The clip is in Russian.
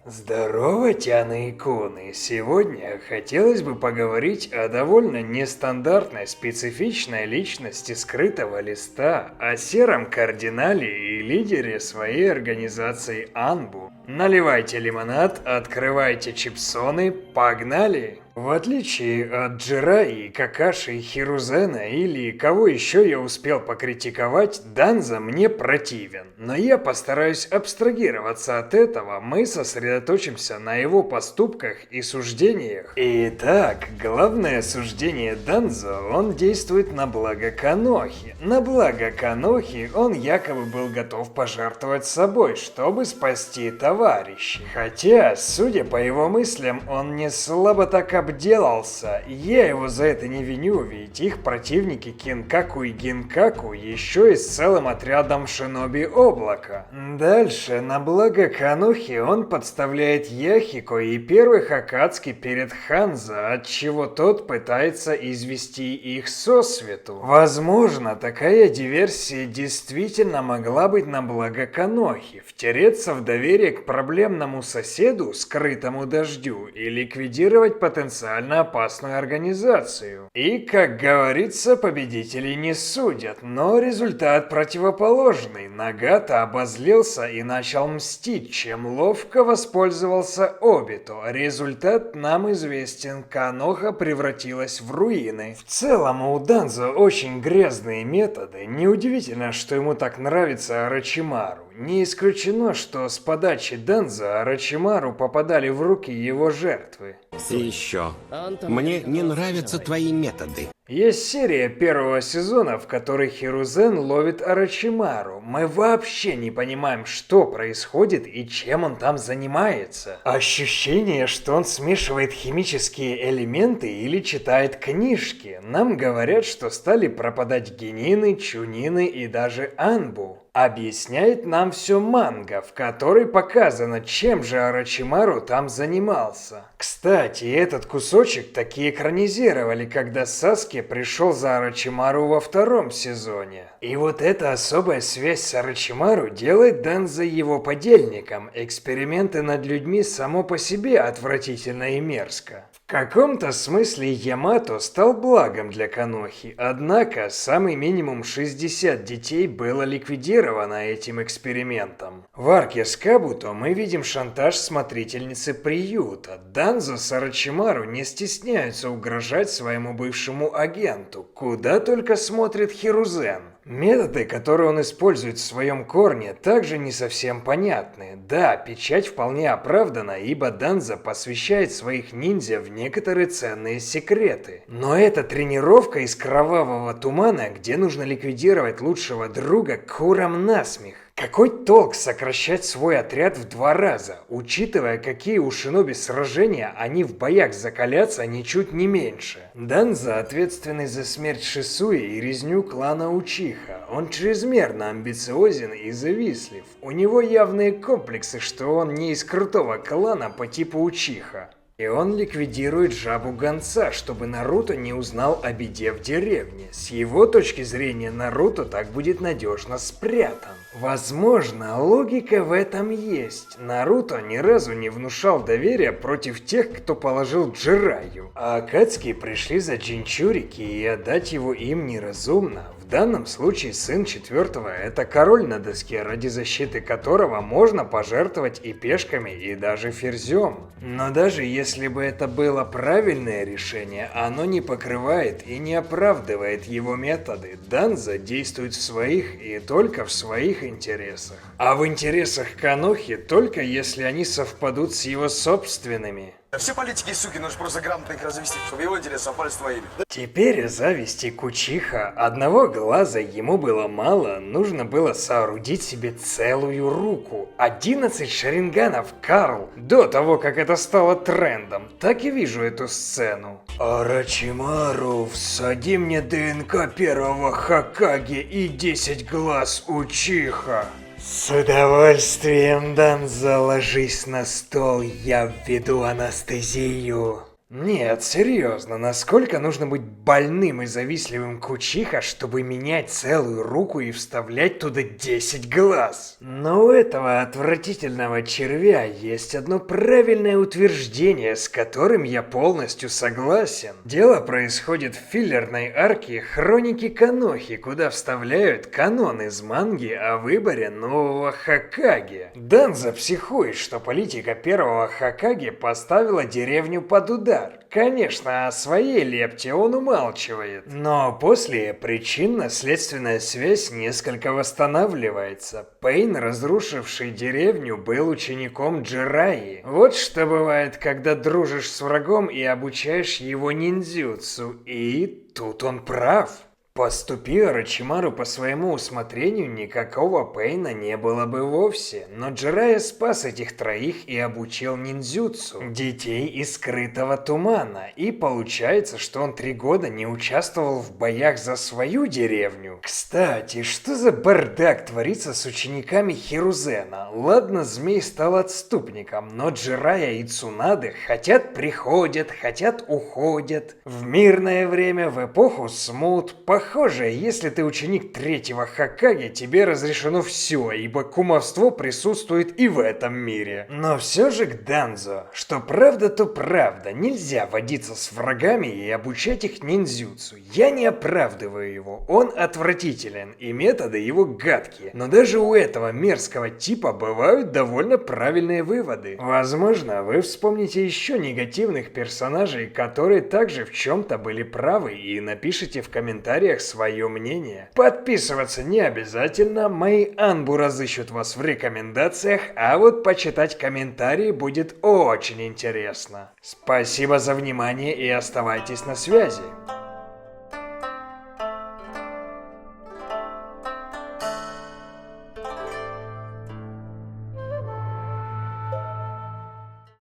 Здорово, Тяна и Куны! Сегодня хотелось бы поговорить о довольно нестандартной, специфичной личности скрытого листа, о сером кардинале и лидере своей организации Анбу. Наливайте лимонад, открывайте чипсоны, погнали! В отличие от Джираи, Какаши, Хирузена или кого еще я успел покритиковать, Данза мне противен. Но я постараюсь абстрагироваться от этого, мы сосредоточимся на его поступках и суждениях. Итак, главное суждение Данзо, он действует на благо Канохи. На благо Канохи он якобы был готов пожертвовать собой, чтобы спасти товарищей. Хотя, судя по его мыслям, он не слабо так обделался. Я его за это не виню, ведь их противники Кинкаку и Гинкаку еще и с целым отрядом шиноби облака. Дальше, на благо Канохи, он подставляет Яхико и первых Акацки перед Ханзо, отчего тот пытается извести их сосвету. Возможно, такая диверсия действительно могла быть на благо Канохи, втереться в доверие к проблемному соседу, скрытому дождю, и ликвидировать потенциально опасную организацию. И, как говорится, победителей не судят, но результат противоположный. Нагата обозлился и начал мстить, чем ловко воспользовался Обито. Результат нам известен, Каноха превратилась в руины. В целом у Данзо очень грязные методы, неудивительно, что ему так нравится Орочимару. Не исключено, что с подачи Данзо Орочимару попадали в руки его жертвы. И еще. Мне не нравятся твои методы. Есть серия первого сезона, в которой Хирузен ловит Орочимару. Мы вообще не понимаем, что происходит и чем он там занимается. Ощущение, что он смешивает химические элементы или читает книжки. Нам говорят, что стали пропадать генины, чунины и даже анбу. Объясняет нам все манга, в которой показано, чем же Орочимару там занимался. Кстати, этот кусочек таки экранизировали, когда Саске пришел за Орочимару во втором сезоне. И вот эта особая связь с Орочимару делает Данзо его подельником. Эксперименты над людьми само по себе отвратительно и мерзко. В каком-то смысле Ямато стал благом для Канохи, однако самый минимум 60 детей было ликвидировано этим экспериментом. В арке с Кабуто мы видим шантаж смотрительницы приюта. Данзо с Орочимару не стесняются угрожать своему бывшему агенту, куда только смотрит Хирузен. Методы, которые он использует в своем корне, также не совсем понятны. Да, печать вполне оправдана, ибо Данзо посвящает своих ниндзя в некоторые ценные секреты. Но это тренировка из кровавого тумана, где нужно ликвидировать лучшего друга курам насмех. Какой толк сокращать свой отряд в 2 раза, учитывая, какие у шиноби сражения, они в боях закалятся ничуть не меньше. Данзо ответственный за смерть Шисуи и резню клана Учиха. Он чрезмерно амбициозен и завистлив. У него явные комплексы, что он не из крутого клана по типу Учиха. И он ликвидирует жабу гонца, чтобы Наруто не узнал о беде в деревне. С его точки зрения, Наруто так будет надежно спрятан. Возможно, логика в этом есть. Наруто ни разу не внушал доверия против тех, кто положил Джираю. А Акацки пришли за Джинчурики, и отдать его им неразумно. В данном случае сын четвертого – это король на доске, ради защиты которого можно пожертвовать и пешками, и даже ферзем. Но даже если бы это было правильное решение, оно не покрывает и не оправдывает его методы. Данзо действует в своих и только в своих интересах. А в интересах Канохи только если они совпадут с его собственными. Все политики суки, нужно просто грамотно их развести, чтобы его интересы совпали с твоими. Теперь зависти Кучиха. Одного глаза ему было мало, нужно было соорудить себе целую руку. 11 шаринганов, Карл, до того, как это стало трендом. Так и вижу эту сцену. Орочимару, всади мне ДНК первого Хокаге и 10 глаз Учиха. С удовольствием, Данзо, ложись на стол, я введу анестезию. Нет, серьезно, насколько нужно быть больным и завистливым кучиха, чтобы менять целую руку и вставлять туда 10 глаз? Но у этого отвратительного червя есть одно правильное утверждение, с которым я полностью согласен. Дело происходит в филлерной арке Хроники Канохи, куда вставляют канон из манги о выборе нового Хокаге. Данзо психует, что политика первого Хокаге поставила деревню под удар. Конечно, о своей лепте он умалчивает. Но после причинно-следственная связь несколько восстанавливается. Пейн, разрушивший деревню, был учеником Джираи. Вот что бывает, когда дружишь с врагом и обучаешь его ниндзюцу. И тут он прав. Поступи Орочимару по своему усмотрению, никакого Пейна не было бы вовсе, но Джирайя спас этих троих и обучил ниндзюцу, детей из скрытого тумана, и получается, что он 3 года не участвовал в боях за свою деревню. Кстати, что за бардак творится с учениками Хирузена? Ладно, Змей стал отступником, но Джирайя и Цунады хотят приходят, хотят уходят. В мирное время, в эпоху смут, похоже, если ты ученик 3-го Хокаге, тебе разрешено все, ибо кумовство присутствует и в этом мире. Но все же к Данзо, что правда, то правда, нельзя водиться с врагами и обучать их ниндзюцу. Я не оправдываю его, он отвратителен, и методы его гадкие. Но даже у этого мерзкого типа бывают довольно правильные выводы. Возможно, вы вспомните еще негативных персонажей, которые также в чем-то были правы, и напишите в комментариях свое мнение. Подписываться не обязательно, мои анбу разыщут вас в рекомендациях, а вот почитать комментарии будет очень интересно. Спасибо за внимание и оставайтесь на связи.